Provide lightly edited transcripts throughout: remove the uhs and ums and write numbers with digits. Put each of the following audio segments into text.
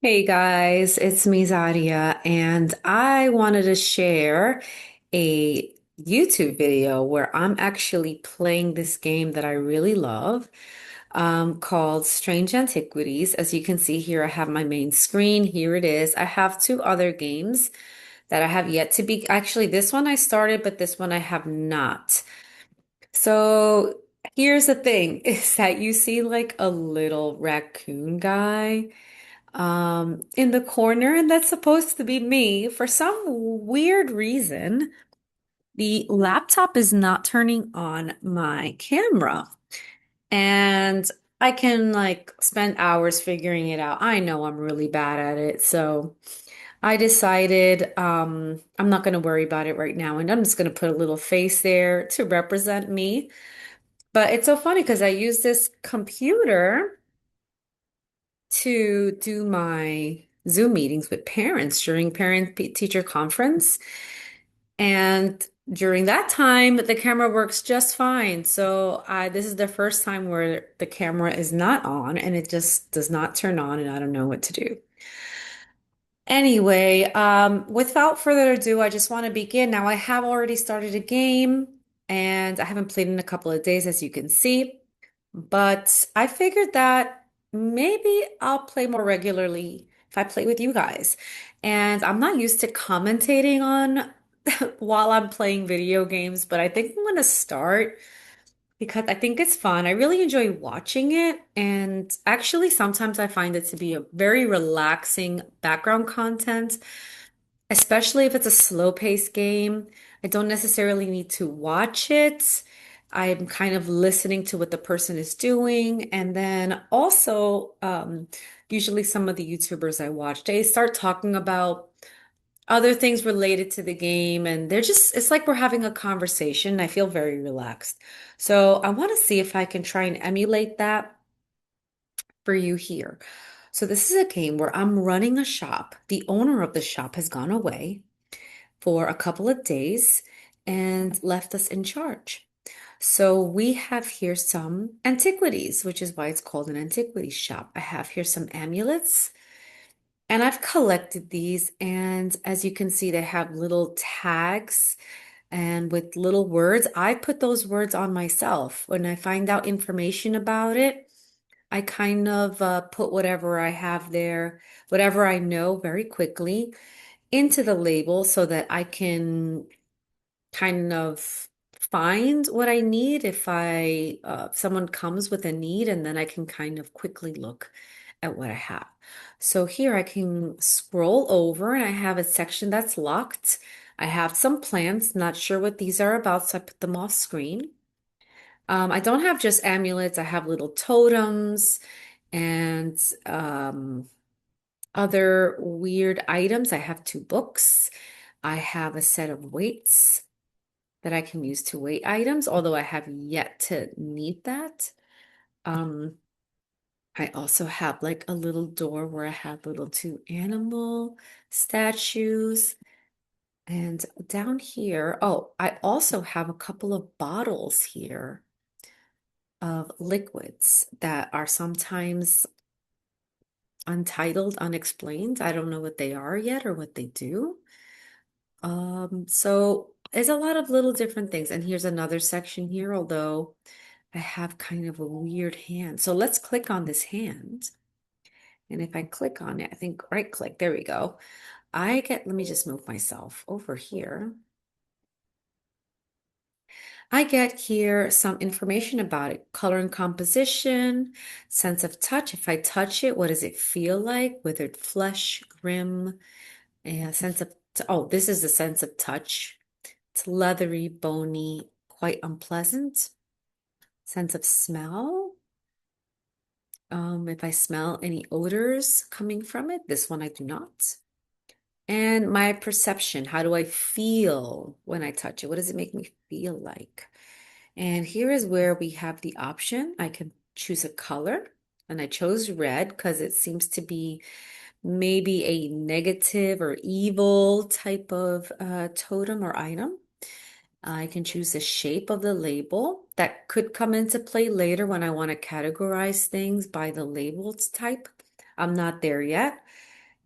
Hey guys, it's me, Zadia, and I wanted to share a YouTube video where I'm actually playing this game that I really love, called Strange Antiquities. As you can see here, I have my main screen. Here it is. I have two other games that I have yet to be. Actually, this one I started, but this one I have not. So here's the thing, is that you see like a little raccoon guy in the corner, and that's supposed to be me. For some weird reason, the laptop is not turning on my camera, and I can like spend hours figuring it out. I know I'm really bad at it, so I decided I'm not going to worry about it right now, and I'm just going to put a little face there to represent me. But it's so funny because I use this computer to do my Zoom meetings with parents during parent-teacher conference. And during that time, the camera works just fine. So this is the first time where the camera is not on and it just does not turn on, and I don't know what to do. Anyway, without further ado, I just want to begin. Now, I have already started a game and I haven't played in a couple of days, as you can see, but I figured that maybe I'll play more regularly if I play with you guys. And I'm not used to commentating on while I'm playing video games, but I think I'm going to start because I think it's fun. I really enjoy watching it. And actually, sometimes I find it to be a very relaxing background content, especially if it's a slow-paced game. I don't necessarily need to watch it. I'm kind of listening to what the person is doing. And then also, usually some of the YouTubers I watch, they start talking about other things related to the game, and it's like we're having a conversation. I feel very relaxed. So I want to see if I can try and emulate that for you here. So this is a game where I'm running a shop. The owner of the shop has gone away for a couple of days and left us in charge. So we have here some antiquities, which is why it's called an antiquities shop. I have here some amulets. And I've collected these, and as you can see, they have little tags and with little words. I put those words on myself. When I find out information about it, I kind of put whatever I have there, whatever I know very quickly into the label so that I can kind of find what I need if someone comes with a need, and then I can kind of quickly look at what I have. So here I can scroll over and I have a section that's locked. I have some plants, not sure what these are about, so I put them off screen. I don't have just amulets, I have little totems and other weird items. I have two books. I have a set of weights that I can use to weigh items, although I have yet to need that. Um, I also have like a little door where I have little two animal statues. And down here, oh, I also have a couple of bottles here of liquids that are sometimes untitled, unexplained. I don't know what they are yet or what they do. So there's a lot of little different things. And here's another section here, although I have kind of a weird hand. So let's click on this hand. And if I click on it, I think right click, there we go. Let me just move myself over here. I get here some information about it, color and composition, sense of touch. If I touch it, what does it feel like? Withered flesh, grim, sense of, oh, this is the sense of touch. It's leathery, bony, quite unpleasant. Sense of smell. If I smell any odors coming from it, this one I do not. And my perception, how do I feel when I touch it? What does it make me feel like? And here is where we have the option. I can choose a color, and I chose red because it seems to be maybe a negative or evil type of totem or item. I can choose the shape of the label. That could come into play later when I want to categorize things by the labels type. I'm not there yet.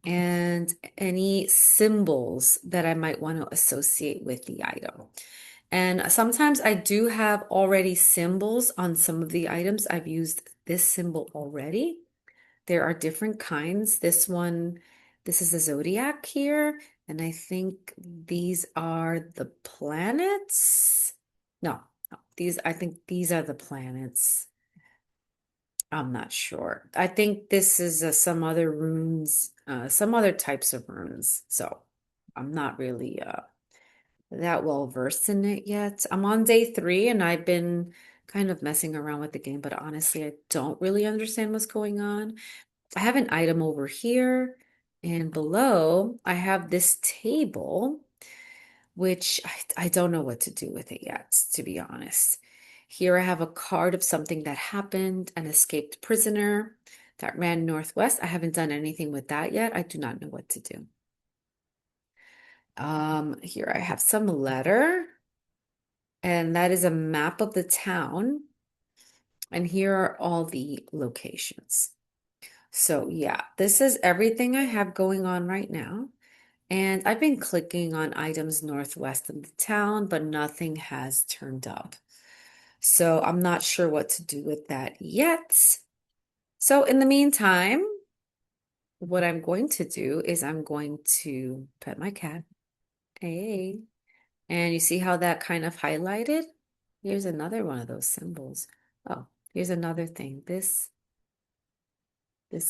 and any symbols that I might want to associate with the item. And sometimes I do have already symbols on some of the items. I've used this symbol already. There are different kinds. This one, this is a zodiac here, and I think these are the planets. No, no, I think these are the planets. I'm not sure. I think this is some other runes, some other types of runes. So I'm not really that well versed in it yet. I'm on day 3 and I've been kind of messing around with the game, but honestly, I don't really understand what's going on. I have an item over here, and below I have this table, which I don't know what to do with it yet, to be honest. Here I have a card of something that happened, an escaped prisoner that ran northwest. I haven't done anything with that yet. I do not know what to do. Here I have some letter, and that is a map of the town. And here are all the locations. So yeah, this is everything I have going on right now. And I've been clicking on items northwest of the town, but nothing has turned up. So I'm not sure what to do with that yet. So in the meantime, what I'm going to do is I'm going to pet my cat. Hey. And you see how that kind of highlighted? Here's another one of those symbols. Oh, here's another thing. This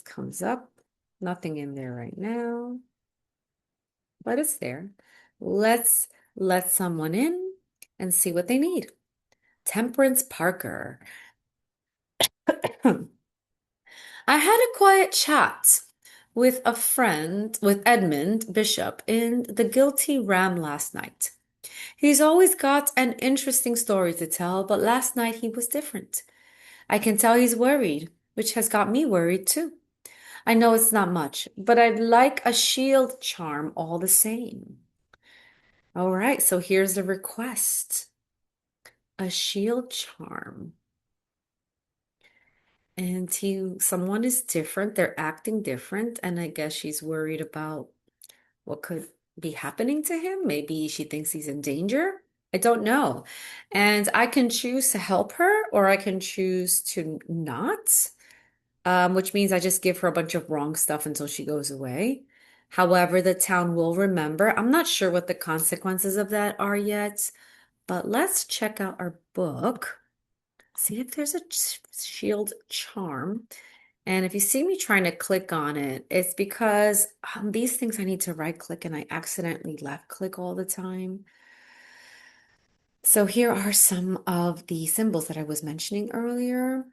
comes up. Nothing in there right now, but it's there. Let's let someone in and see what they need. Temperance Parker. I had a quiet chat with a friend, with Edmund Bishop, in The Guilty Ram last night. He's always got an interesting story to tell, but last night he was different. I can tell he's worried, which has got me worried too. I know it's not much, but I'd like a shield charm all the same. All right, so here's the request. A shield charm. And someone is different, they're acting different, and I guess she's worried about what could be happening to him. Maybe she thinks he's in danger. I don't know. And I can choose to help her or I can choose to not, which means I just give her a bunch of wrong stuff until she goes away. However, the town will remember. I'm not sure what the consequences of that are yet, but let's check out our book. See if there's a shield charm. And if you see me trying to click on it, it's because these things I need to right click and I accidentally left click all the time. So here are some of the symbols that I was mentioning earlier.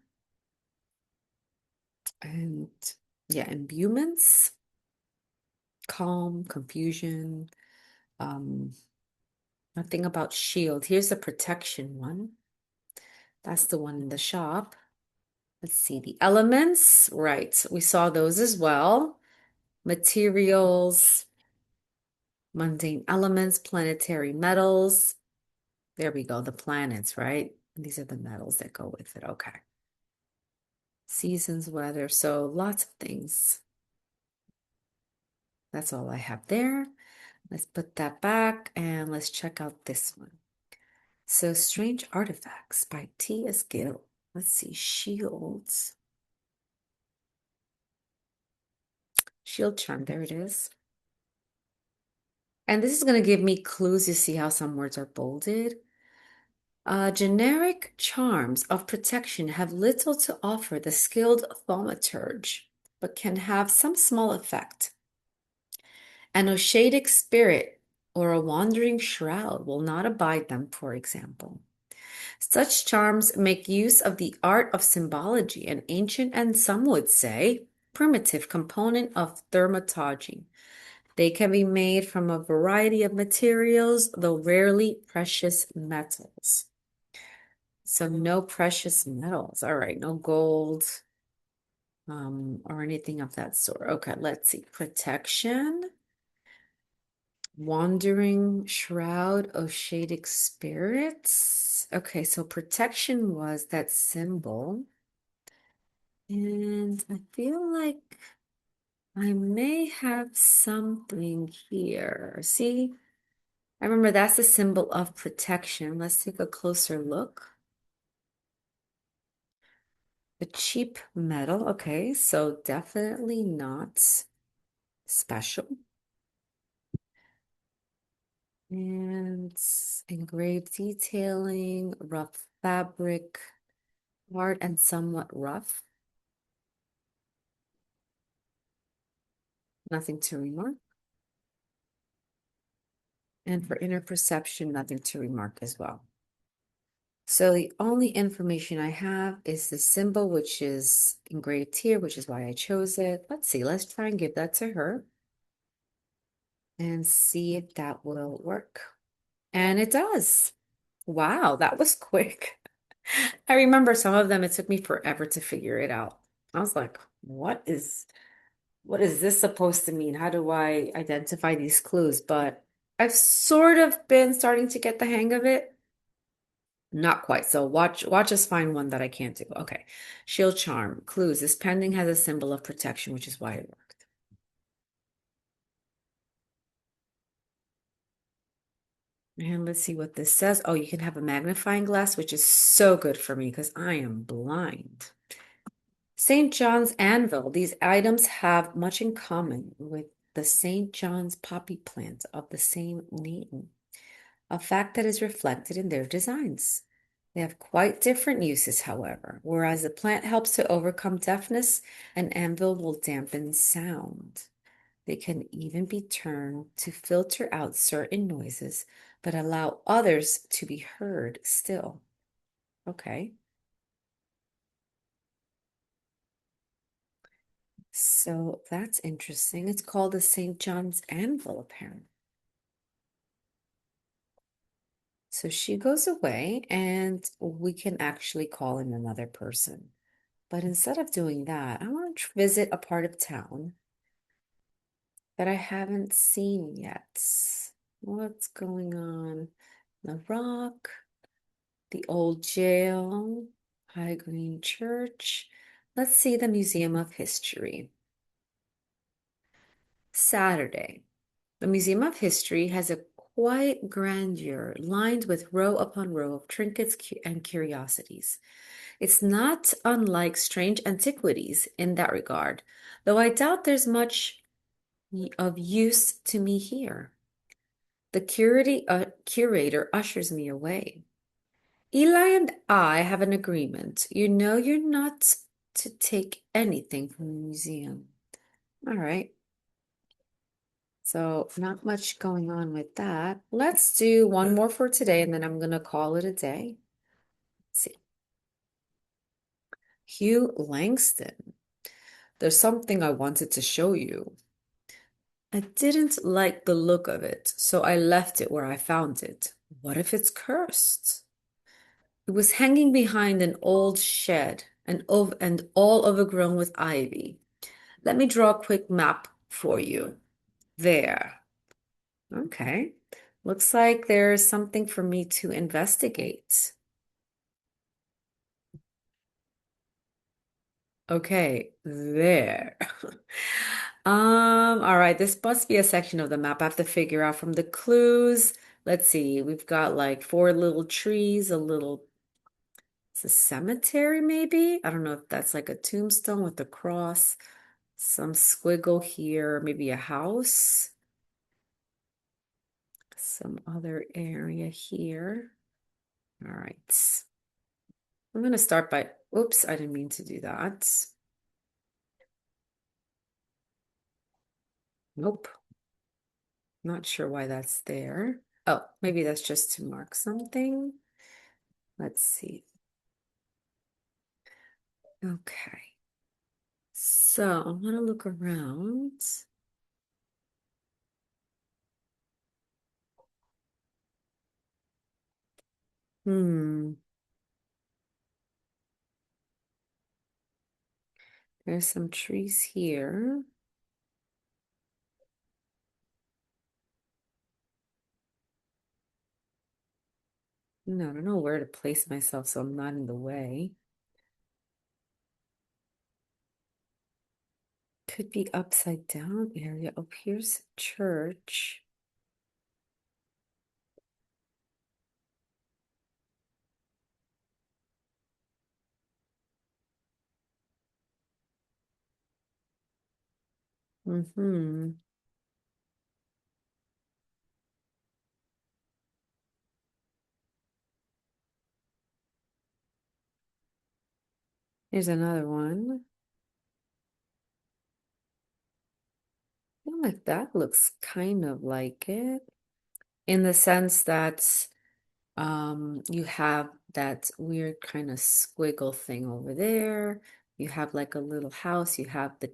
And yeah, imbuements, calm, confusion, um, nothing about shield. Here's the protection one. That's the one in the shop. Let's see the elements. Right, we saw those as well. Materials, mundane elements, planetary metals. There we go, the planets, right? These are the metals that go with it. Okay. Seasons, weather, so lots of things. That's all I have there. Let's put that back and let's check out this one. So Strange Artifacts by T.S. Gill. Let's see, shields. Shield charm, there it is. And this is going to give me clues. You see how some words are bolded? Generic charms of protection have little to offer the skilled thaumaturge, but can have some small effect. An oshadic spirit or a wandering shroud will not abide them, for example. Such charms make use of the art of symbology, an ancient and some would say primitive component of thaumaturgy. They can be made from a variety of materials, though rarely precious metals. So no precious metals. All right, no gold, or anything of that sort. Okay, let's see. Protection, wandering shroud, oshadic spirits. Okay, so protection was that symbol. And I feel like I may have something here. See, I remember that's a symbol of protection. Let's take a closer look. A cheap metal. Okay, so definitely not special. And engraved detailing, rough fabric, hard and somewhat rough. Nothing to remark. And for inner perception, nothing to remark as well. So the only information I have is the symbol, which is engraved here, which is why I chose it. Let's see, let's try and give that to her and see if that will work. And it does. Wow, that was quick. I remember some of them, it took me forever to figure it out. I was like, what is this supposed to mean? How do I identify these clues? But I've sort of been starting to get the hang of it. Not quite. So watch us find one that I can't do. Okay. Shield charm. Clues. This pending has a symbol of protection, which is why it worked. And let's see what this says. Oh, you can have a magnifying glass, which is so good for me because I am blind. St. John's anvil. These items have much in common with the St. John's poppy plant of the same name, a fact that is reflected in their designs. They have quite different uses, however. Whereas the plant helps to overcome deafness, an anvil will dampen sound. They can even be turned to filter out certain noises, but allow others to be heard still. Okay, so that's interesting. It's called the St. John's anvil, apparently. So she goes away, and we can actually call in another person. But instead of doing that, I want to visit a part of town that I haven't seen yet. What's going on? The Rock, the old jail, High Green Church. Let's see the Museum of History. Saturday. The Museum of History has a quiet grandeur lined with row upon row of trinkets and curiosities. It's not unlike strange antiquities in that regard, though I doubt there's much of use to me here. The curator ushers me away. Eli and I have an agreement. You know you're not to take anything from the museum. All right. So not much going on with that. Let's do one more for today, and then I'm gonna call it a day. Let's see. Hugh Langston. There's something I wanted to show you. I didn't like the look of it, so I left it where I found it. What if it's cursed? It was hanging behind an old shed and all overgrown with ivy. Let me draw a quick map for you. There. Okay. Looks like there's something for me to investigate. Okay, there. All right, this must be a section of the map I have to figure out from the clues. Let's see, we've got like four little trees, it's a cemetery maybe? I don't know if that's like a tombstone with a cross, some squiggle here, maybe a house, some other area here. All right. I'm going to start by, oops, I didn't mean to do that. Nope. Not sure why that's there. Oh, maybe that's just to mark something. Let's see. Okay. So I'm going to look around. Hmm. There's some trees here. No, I don't know where to place myself so I'm not in the way. Could be upside down area. Oh, here's church. Mm-hmm. Here's another one. I feel like that looks kind of like it in the sense that you have that weird kind of squiggle thing over there. You have like a little house. You have the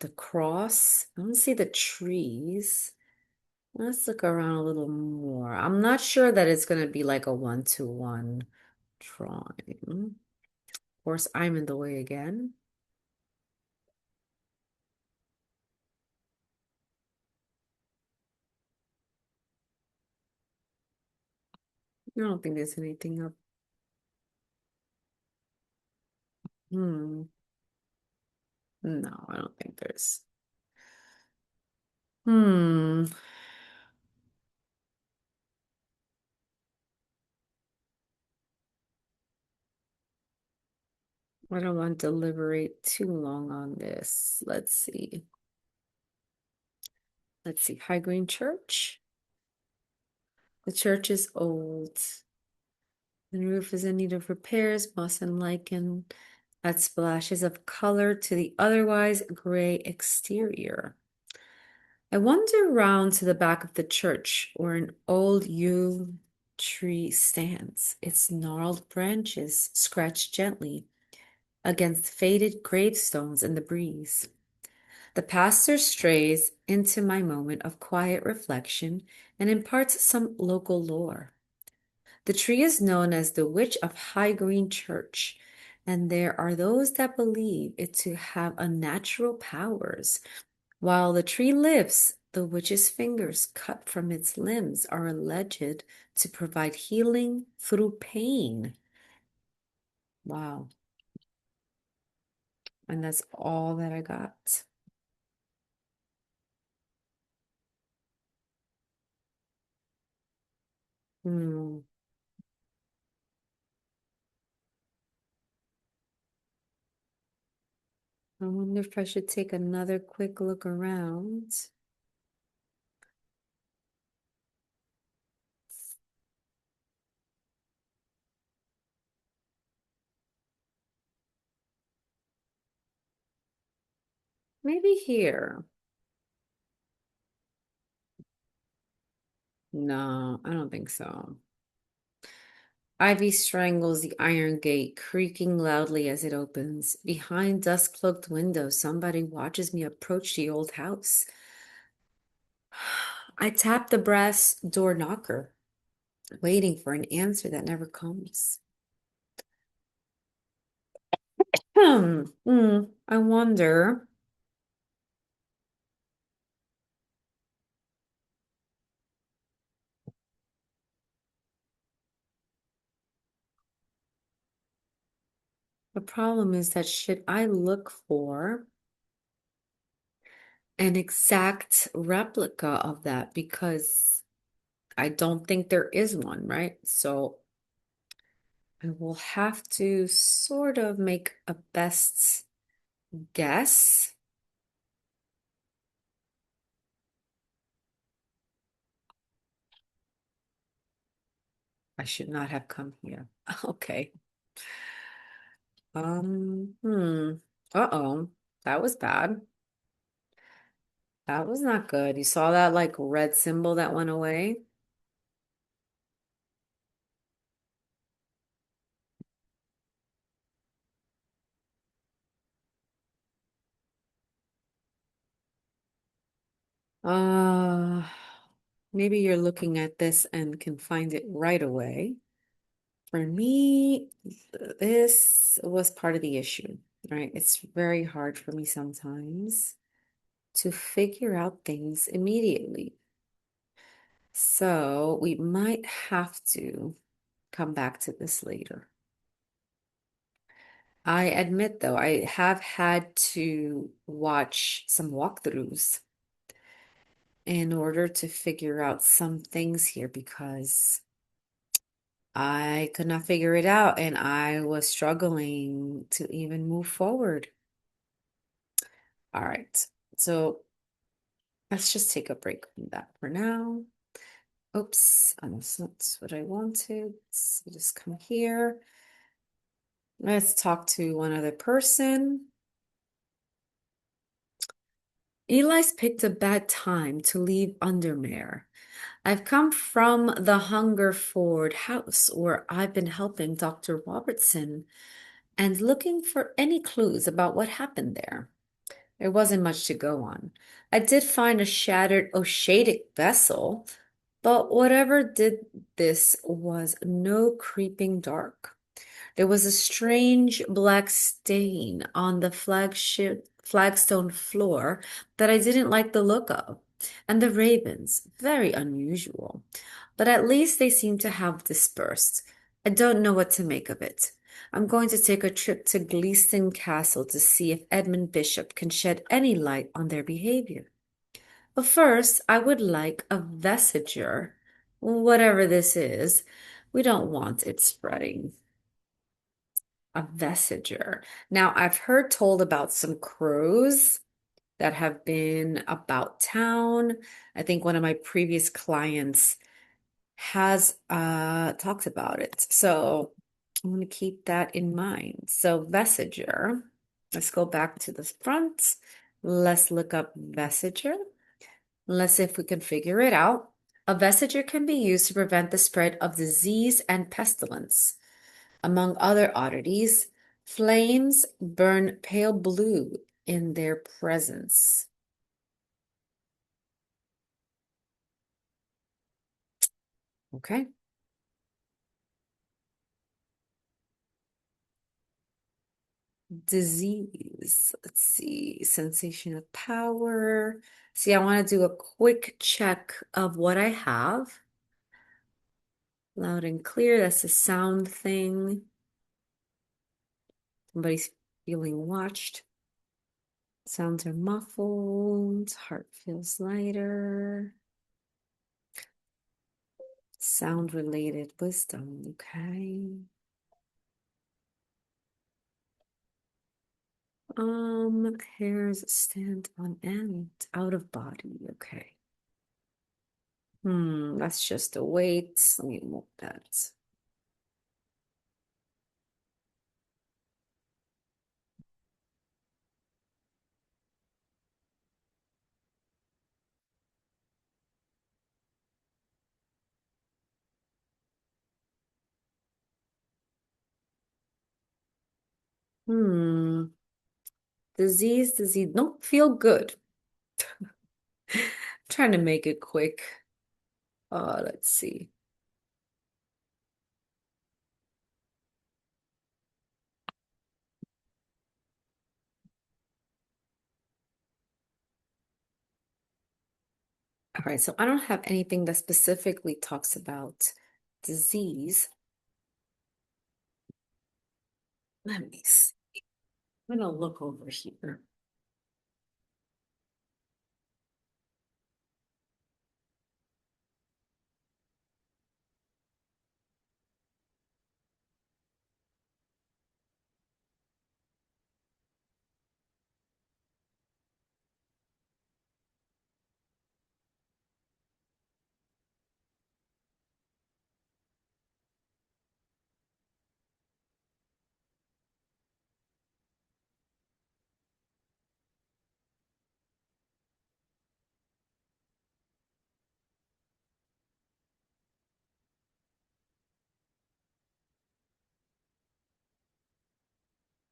cross. I don't see the trees. Let's look around a little more. I'm not sure that it's going to be like a one-to-one drawing. Of course, I'm in the way again. I don't think there's anything up. Hmm. No, I don't think there's. Hmm. I don't want to deliberate too long on this. Let's see. Let's see. High Green Church. The church is old. The roof is in need of repairs, moss and lichen add splashes of color to the otherwise gray exterior. I wander around to the back of the church where an old yew tree stands, its gnarled branches scratched gently against faded gravestones in the breeze. The pastor strays into my moment of quiet reflection and imparts some local lore. The tree is known as the Witch of High Green Church, and there are those that believe it to have unnatural powers. While the tree lives, the witch's fingers cut from its limbs are alleged to provide healing through pain. Wow. And that's all that I got. Hmm. I wonder if I should take another quick look around. Maybe here. No, I don't think so. Ivy strangles the iron gate, creaking loudly as it opens. Behind dust-cloaked windows, somebody watches me approach the old house. I tap the brass door knocker, waiting for an answer that never comes. I wonder. The problem is that should I look for an exact replica of that because I don't think there is one, right? So I will have to sort of make a best guess. I should not have come here. Okay. Hmm. Uh-oh. That was bad. That was not good. You saw that like red symbol that went away? Uh, maybe you're looking at this and can find it right away. For me, this was part of the issue, right? It's very hard for me sometimes to figure out things immediately. So we might have to come back to this later. I admit, though, I have had to watch some walkthroughs in order to figure out some things here because I could not figure it out and I was struggling to even move forward. All right, so let's just take a break from that for now. Oops, that's not what I wanted. So just come here. Let's talk to one other person. Eli's picked a bad time to leave Undermere. I've come from the Hungerford house where I've been helping Dr. Robertson and looking for any clues about what happened there. There wasn't much to go on. I did find a shattered Oshadic vessel, but whatever did this was no creeping dark. There was a strange black stain on the flagstone floor that I didn't like the look of. And the ravens, very unusual. But at least they seem to have dispersed. I don't know what to make of it. I'm going to take a trip to Gleeston Castle to see if Edmund Bishop can shed any light on their behavior. But first, I would like a vestiger, whatever this is. We don't want it spreading. A vestiger. Now, I've heard told about some crows that have been about town. I think one of my previous clients has talked about it. So I'm going to keep that in mind. So vestiger, let's go back to the front. Let's look up vestiger. Let's see if we can figure it out. A vestiger can be used to prevent the spread of disease and pestilence. Among other oddities, flames burn pale blue in their presence. Okay. Disease. Let's see. Sensation of power. See, I want to do a quick check of what I have. Loud and clear. That's a sound thing. Somebody's feeling watched. Sounds are muffled. Heart feels lighter. Sound related wisdom. Okay. Hairs stand on end. Out of body. Okay. That's just a weight. Let me move that. Hmm. Disease. Don't feel good. Trying to make it quick. Let's see. All right, so I don't have anything that specifically talks about disease. Let me see. I'm gonna look over here.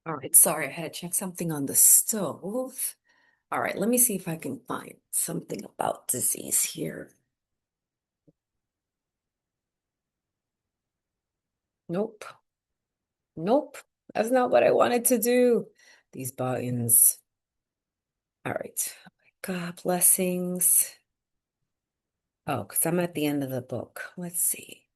All right, sorry, I had to check something on the stove. All right, let me see if I can find something about disease here. Nope. Nope. That's not what I wanted to do. These buttons. All right. God, blessings. Oh, because I'm at the end of the book. Let's see.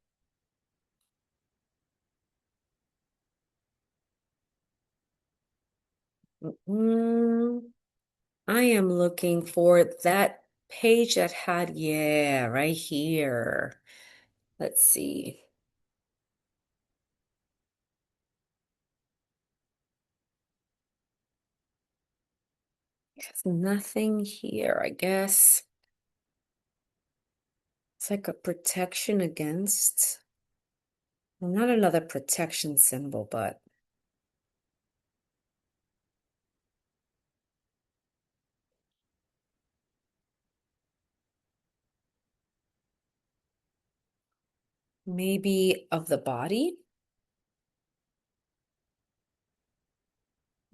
Mm, I am looking for that page that had, yeah, right here. Let's see. There's nothing here, I guess. It's like a protection against, well, not another protection symbol, but maybe of the body.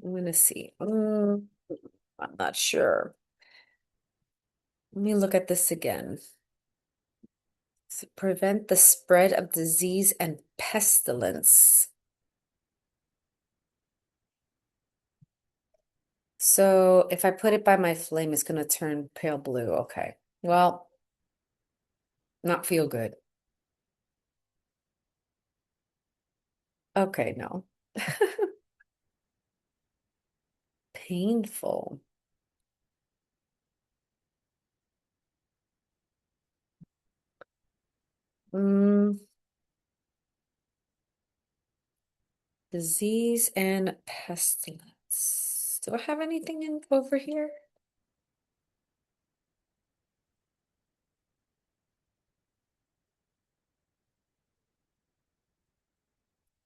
I'm gonna see. I'm not sure. Let me look at this again. To prevent the spread of disease and pestilence. So if I put it by my flame, it's gonna turn pale blue. Okay. Well, not feel good. Okay, no. Painful. Mm, disease and pestilence. Do I have anything in over here?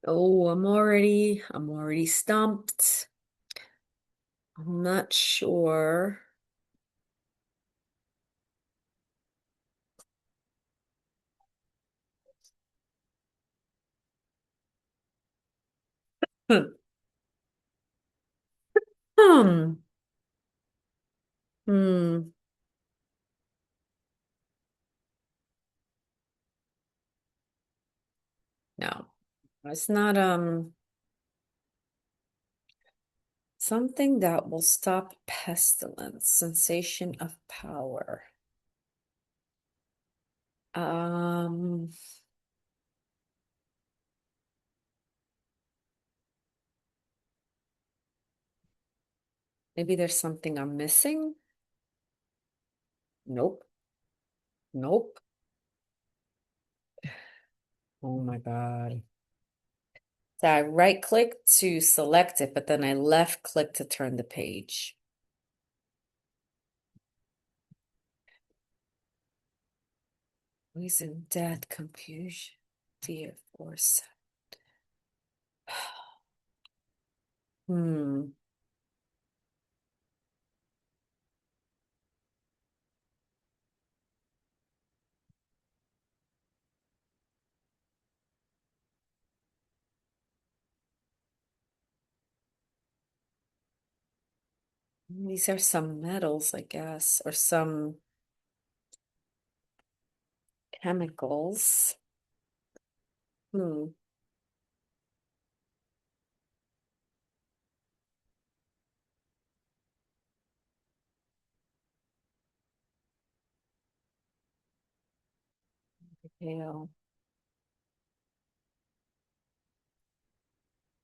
Oh, I'm already stumped. I'm not sure. Hmm. Hmm. Hmm. No, it's not something that will stop pestilence, sensation of power. Um, Maybe there's something I'm missing. Nope. Nope. Oh my God. So I right click to select it, but then I left click to turn the page. Reason, death, confusion, fear, force. Hmm. These are some metals, I guess, or some chemicals. Hmm. Pale,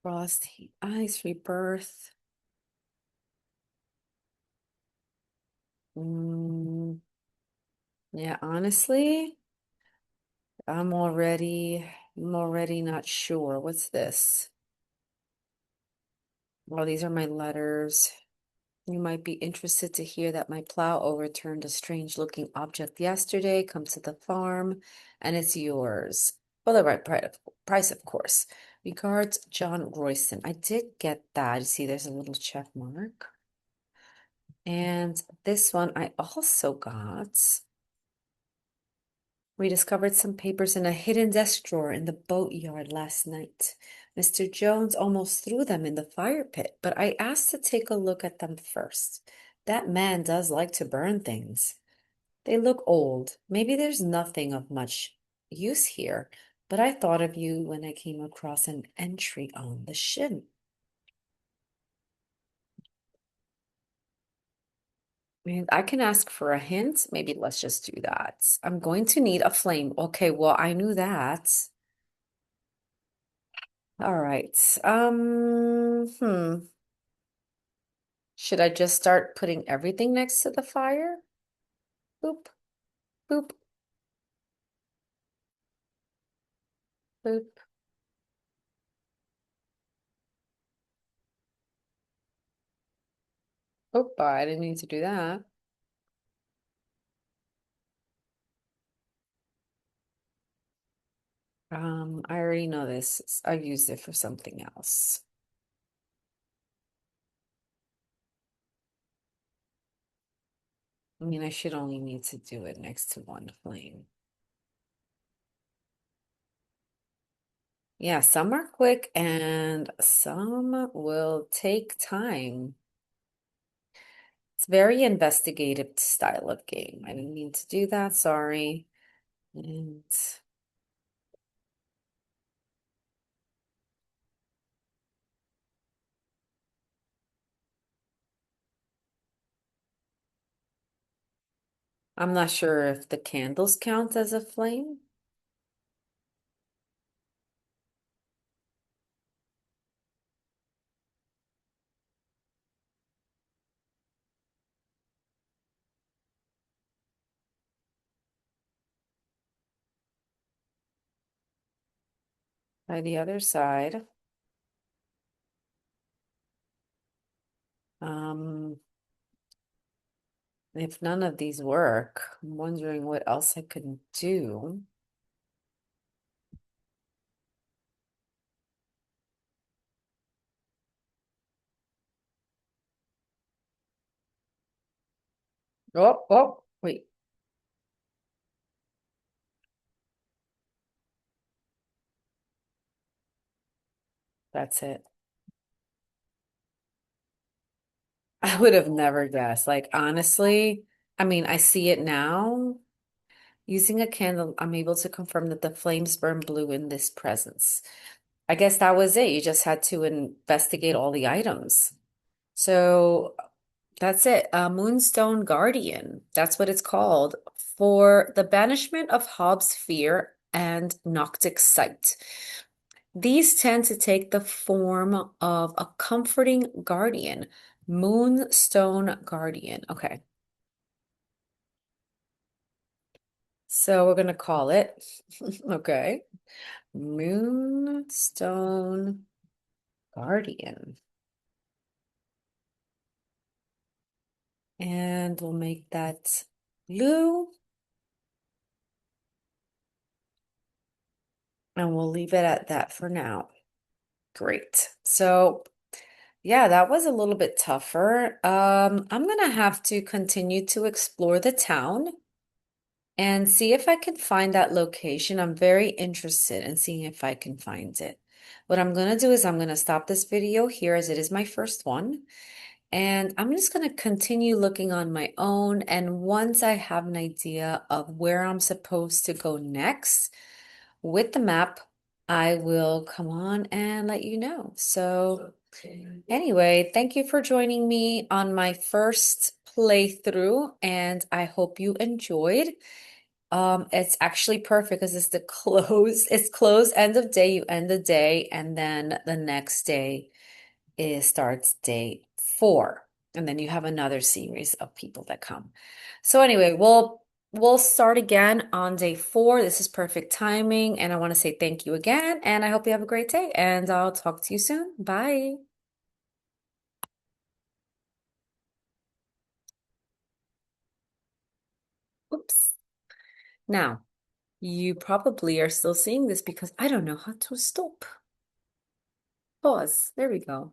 frost, heat, ice, rebirth. Mm, yeah, honestly, I'm already not sure. What's this? Oh, these are my letters. You might be interested to hear that my plow overturned a strange-looking object yesterday. Come to the farm, and it's yours. For the right price, of course. Regards, John Royston. I did get that. You see, there's a little check mark. And this one I also got. We discovered some papers in a hidden desk drawer in the boatyard last night. Mr. Jones almost threw them in the fire pit, but I asked to take a look at them first. That man does like to burn things. They look old. Maybe there's nothing of much use here, but I thought of you when I came across an entry on the ship. And I can ask for a hint. Maybe let's just do that. I'm going to need a flame. Okay, well, I knew that. All right. Hmm. Should I just start putting everything next to the fire? Boop, boop, boop. Oh, I didn't mean to do that. I already know this. I used it for something else. I mean, I should only need to do it next to one flame. Yeah, some are quick and some will take time. It's very investigative style of game. I didn't mean to do that, sorry. And I'm not sure if the candles count as a flame. By the other side. Um, if none of these work, I'm wondering what else I could do. Oh, oh, wait, that's it. I would have never guessed. Like, honestly, I mean, I see it now. Using a candle, I'm able to confirm that the flames burn blue in this presence. I guess that was it. You just had to investigate all the items. So that's it. Moonstone Guardian. That's what it's called. For the banishment of Hobbs' fear and Noctic sight. These tend to take the form of a comforting guardian. Moonstone Guardian. Okay. So we're gonna call it, okay, Moonstone Guardian. And we'll make that blue and we'll leave it at that for now. Great. So yeah, that was a little bit tougher. I'm gonna have to continue to explore the town and see if I can find that location. I'm very interested in seeing if I can find it. What I'm gonna do is I'm gonna stop this video here as it is my first one. And I'm just going to continue looking on my own. And once I have an idea of where I'm supposed to go next with the map, I will come on and let you know. So anyway, thank you for joining me on my first playthrough, and I hope you enjoyed. It's actually perfect because it's the close, it's close end of day, you end the day, and then the next day is starts day 4, and then you have another series of people that come. So anyway, we'll start again on day 4. This is perfect timing, and I want to say thank you again, and I hope you have a great day, and I'll talk to you soon. Bye. Oops. Now, you probably are still seeing this because I don't know how to stop. Pause. There we go.